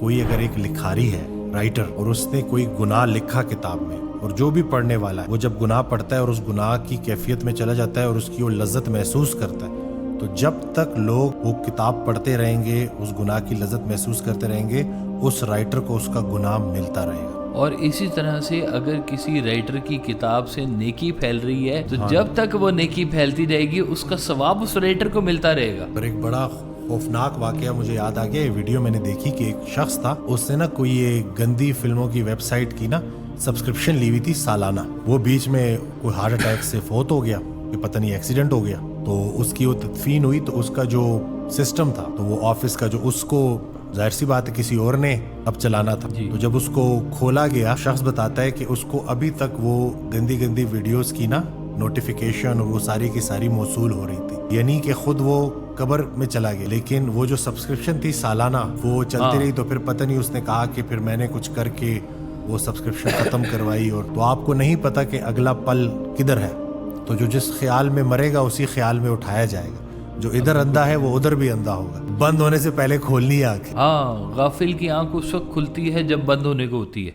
کوئی اگر ایک لکھاری ہے رائٹر اور اس نے کوئی گناہ لکھا کتاب میں، اور جو بھی پڑھنے والا ہے وہ جب گناہ پڑھتا ہے اور اس گناہ کی کیفیت میں چلا جاتا ہے اور اس کی وہ لذت محسوس کرتا ہے، تو جب تک لوگ وہ کتاب پڑھتے رہیں گے، اس گناہ کی لذت محسوس کرتے رہیں گے، اس رائٹر کو اس کا گناہ ملتا رہے گا۔ اور اسی طرح سے اگر کسی رائٹر کی کتاب سے نیکی پھیل رہی ہے تو جب تک وہ نیکی پھیلتی رہے گی اس کا ثواب اس رائٹر کو ملتا رہے گا۔ اور ایک بڑا خوفناک واقعہ مجھے یاد آ گیا، یہ ویڈیو میں نے دیکھی کہ ایک شخص تھا، اس نے نا کوئی یہ گندی فلموں کی ویب سائٹ کی نا سبسکرپشن لی ہوئی تھی سالانہ۔ وہ بیچ میں کوئی ہارٹ اٹیک سے فوت ہو گیا، کہ پتہ نہیں ایکسیڈنٹ ہو گیا، تو اس کی وہ تدفین ہوئی، تو اس کا جو سسٹم تھا، تو وہ آفس کا جو اس کو ظاہر سی بات ہے کسی اور نے اب چلانا تھا، تو جب اس کو کھولا گیا، شخص بتاتا ہے کہ اس کو ابھی تک وہ گندی گندی ویڈیوز کی نا نوٹیفیکیشن اور وہ ساری کی ساری موصول ہو رہی تھی، یعنی کہ خود وہ قبر میں چلا گیا، لیکن وہ جو سبسکرپشن تھی سالانہ وہ چلتی رہی۔ تو پھر پتہ نہیں اس نے کہا کہ پھر میں نے کچھ کر کے وہ سبسکرپشن ختم کروائی، اور تو آپ کو نہیں پتا کہ اگلا پل کدھر ہے، تو جو جس خیال میں مرے گا اسی خیال میں اٹھایا جائے گا، جو ادھر اندھا ہے وہ ادھر بھی اندھا ہوگا۔ بند ہونے سے پہلے کھولنی ہے آنکھیں۔ ہاں، غافل کی آنکھ اس وقت کھلتی ہے جب بند ہونے کو ہوتی ہے۔